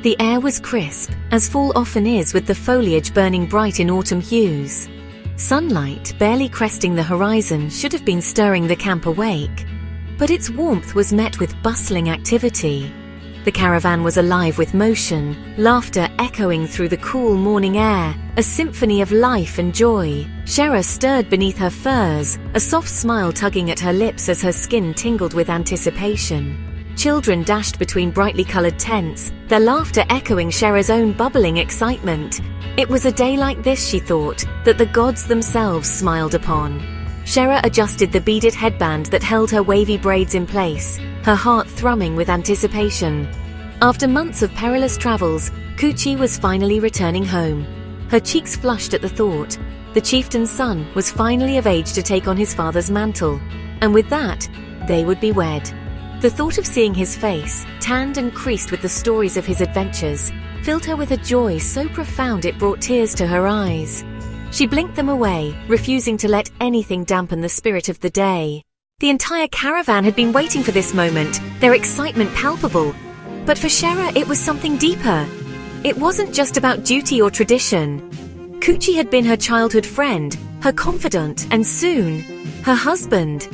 The air was crisp, as fall often is with the foliage burning bright in autumn hues. Sunlight, barely cresting the horizon, should have been stirring the camp awake. But its warmth was met with bustling activity. The caravan was alive with motion, laughter echoing through the cool morning air, a symphony of life and joy. Shera stirred beneath her furs, a soft smile tugging at her lips as her skin tingled with anticipation. Children dashed between brightly colored tents, their laughter echoing Shera's own bubbling excitement. It was a day like this, she thought, that the gods themselves smiled upon. Shera adjusted the beaded headband that held her wavy braids in place, her heart thrumming with anticipation. After months of perilous travels, Kuchi was finally returning home. Her cheeks flushed at the thought. The chieftain's son was finally of age to take on his father's mantle, and with that, they would be wed. The thought of seeing his face, tanned and creased with the stories of his adventures, filled her with a joy so profound it brought tears to her eyes. She blinked them away, refusing to let anything dampen the spirit of the day. The entire caravan had been waiting for this moment, their excitement palpable. But for Shera, it was something deeper. It wasn't just about duty or tradition. Kuchi had been her childhood friend, her confidant, and soon, her husband.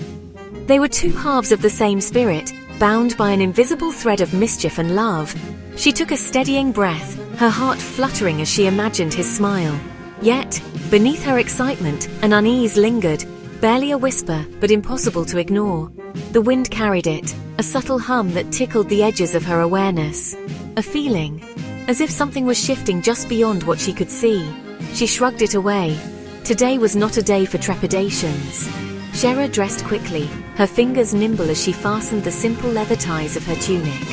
They were two halves of the same spirit, bound by an invisible thread of mischief and love. She took a steadying breath, her heart fluttering as she imagined his smile. Yet, beneath her excitement, an unease lingered, barely a whisper, but impossible to ignore. The wind carried it, a subtle hum that tickled the edges of her awareness. A feeling, as if something was shifting just beyond what she could see. She shrugged it away. Today was not a day for trepidations. Shera dressed quickly, her fingers nimble as she fastened the simple leather ties of her tunic.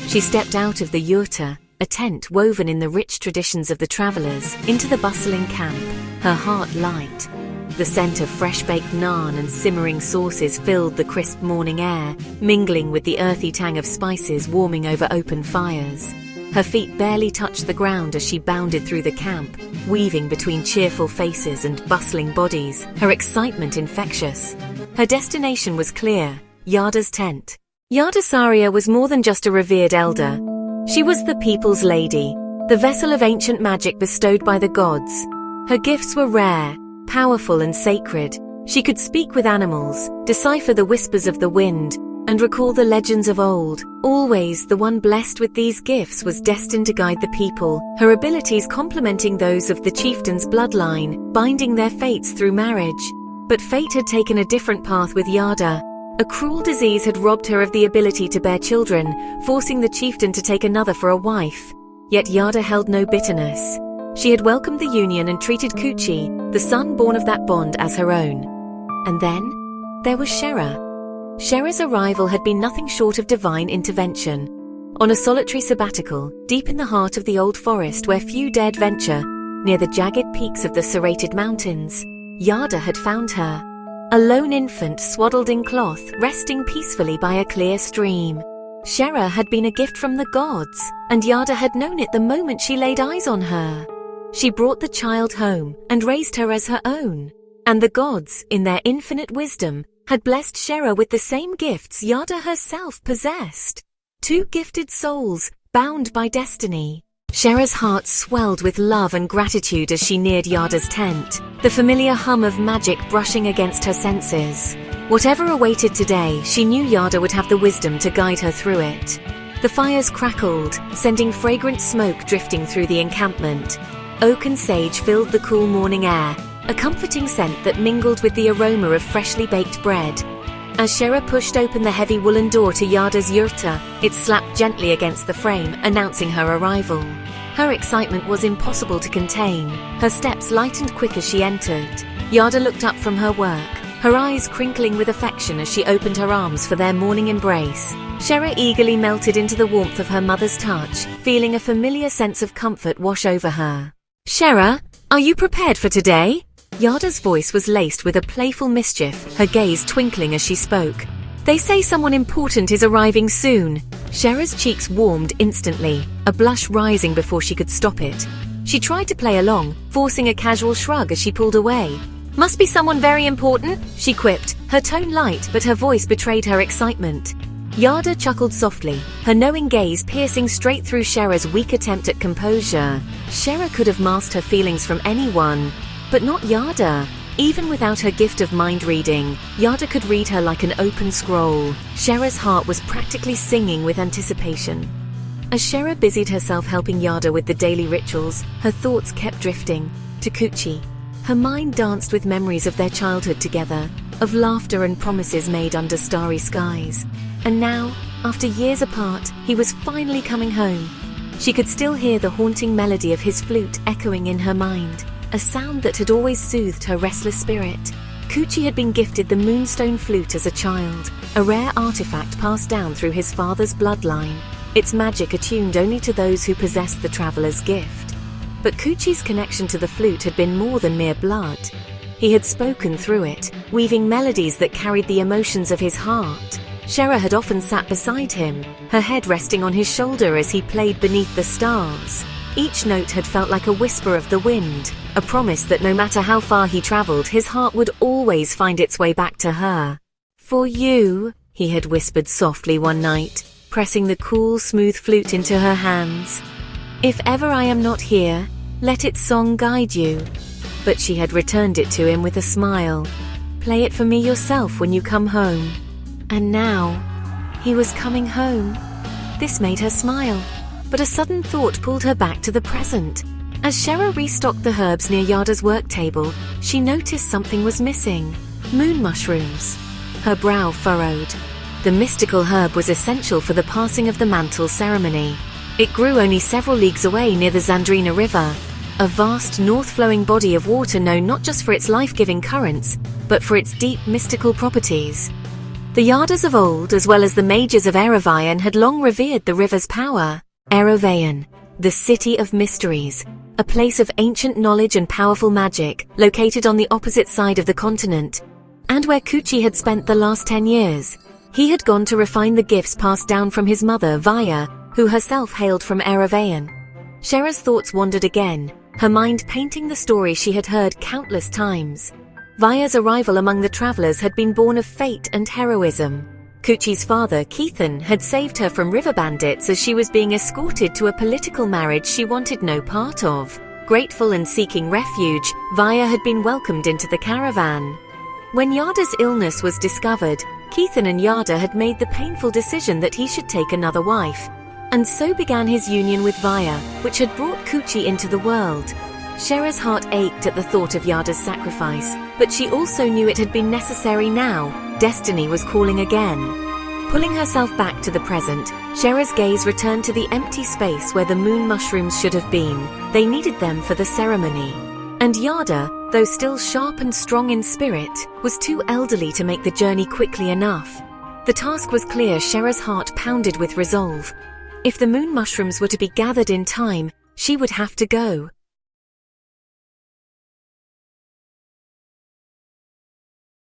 She stepped out of the yurta, a tent woven in the rich traditions of the travelers, into the bustling camp, her heart light. The scent of fresh-baked naan and simmering sauces filled the crisp morning air, mingling with the earthy tang of spices warming over open fires. Her feet barely touched the ground as she bounded through the camp, weaving between cheerful faces and bustling bodies, her excitement infectious. Her destination was clear, Yada's tent. Yada Saria was more than just a revered elder. She was the people's lady, the vessel of ancient magic bestowed by the gods. Her gifts were rare, powerful and sacred. She could speak with animals, decipher the whispers of the wind, and recall the legends of old. Always, the one blessed with these gifts was destined to guide the people, her abilities complementing those of the chieftain's bloodline, binding their fates through marriage. But fate had taken a different path with Yada. A cruel disease had robbed her of the ability to bear children, forcing the chieftain to take another for a wife. Yet Yada held no bitterness. She had welcomed the union and treated Kuchi, the son born of that bond, as her own. And then, there was Shera. Shera's arrival had been nothing short of divine intervention. On a solitary sabbatical, deep in the heart of the old forest where few dared venture, near the jagged peaks of the serrated mountains, Yada had found her. A lone infant swaddled in cloth, resting peacefully by a clear stream. Shera had been a gift from the gods, and Yada had known it the moment she laid eyes on her. She brought the child home and raised her as her own. And the gods, in their infinite wisdom, had blessed Shera with the same gifts Yada herself possessed. Two gifted souls, bound by destiny. Shera's heart swelled with love and gratitude as she neared Yada's tent, the familiar hum of magic brushing against her senses. Whatever awaited today, she knew Yada would have the wisdom to guide her through it. The fires crackled, sending fragrant smoke drifting through the encampment. Oak and sage filled the cool morning air, a comforting scent that mingled with the aroma of freshly baked bread. As Shera pushed open the heavy woolen door to Yada's yurta, it slapped gently against the frame, announcing her arrival. Her excitement was impossible to contain. Her steps lightened quick as she entered. Yada looked up from her work, her eyes crinkling with affection as she opened her arms for their morning embrace. Shera eagerly melted into the warmth of her mother's touch, feeling a familiar sense of comfort wash over her. "Shera, are you prepared for today?" Yada's voice was laced with a playful mischief, her gaze twinkling as she spoke. "They say someone important is arriving soon." Shera's cheeks warmed instantly, a blush rising before she could stop it. She tried to play along, forcing a casual shrug as she pulled away. "Must be someone very important," she quipped, her tone light but her voice betrayed her excitement. Yada chuckled softly, her knowing gaze piercing straight through Shera's weak attempt at composure. Shera could have masked her feelings from anyone, but not Yada. Even without her gift of mind reading, Yada could read her like an open scroll. Shera's heart was practically singing with anticipation. As Shera busied herself helping Yada with the daily rituals, her thoughts kept drifting to Kuchi. Her mind danced with memories of their childhood together, of laughter and promises made under starry skies. And now, after years apart, he was finally coming home. She could still hear the haunting melody of his flute echoing in her mind, a sound that had always soothed her restless spirit. Kuchi had been gifted the moonstone flute as a child, a rare artifact passed down through his father's bloodline, its magic attuned only to those who possessed the traveler's gift. But Kuchi's connection to the flute had been more than mere blood. He had spoken through it, weaving melodies that carried the emotions of his heart. Shera had often sat beside him, her head resting on his shoulder as he played beneath the stars. Each note had felt like a whisper of the wind, a promise that no matter how far he traveled, his heart would always find its way back to her. "For you," he had whispered softly one night, pressing the cool, smooth flute into her hands. "If ever I am not here, let its song guide you." But she had returned it to him with a smile. "Play it for me yourself when you come home." And now, he was coming home. This made her smile, but a sudden thought pulled her back to the present. As Shera restocked the herbs near Yada's work table, she noticed something was missing: moon mushrooms. Her brow furrowed. The mystical herb was essential for the passing of the Mantle ceremony. It grew only several leagues away near the Zandrina River, a vast north-flowing body of water known not just for its life-giving currents, but for its deep mystical properties. The Yadas of old, as well as the mages of Erevayan, had long revered the river's power. Erevayan, the city of mysteries, a place of ancient knowledge and powerful magic, located on the opposite side of the continent, and where Kuchi had spent the last 10 years. He had gone to refine the gifts passed down from his mother, Vaya, who herself hailed from Erevayan. Shera's thoughts wandered again, her mind painting the story she had heard countless times. Vaya's arrival among the travelers had been born of fate and heroism. Kuchi's father, chieftain, had saved her from river bandits as she was being escorted to a political marriage she wanted no part of. Grateful and seeking refuge, Vaya had been welcomed into the caravan. When Yada's illness was discovered, chieftain and Yada had made the painful decision that he should take another wife. And so began his union with Vaya, which had brought Kuchi into the world. Shera's heart ached at the thought of Yada's sacrifice, but she also knew it had been necessary now. Destiny was calling again. Pulling herself back to the present, Shera's gaze returned to the empty space where the moon mushrooms should have been. They needed them for the ceremony. And Yada, though still sharp and strong in spirit, was too elderly to make the journey quickly enough. The task was clear. Shera's heart pounded with resolve. If the moon mushrooms were to be gathered in time, she would have to go.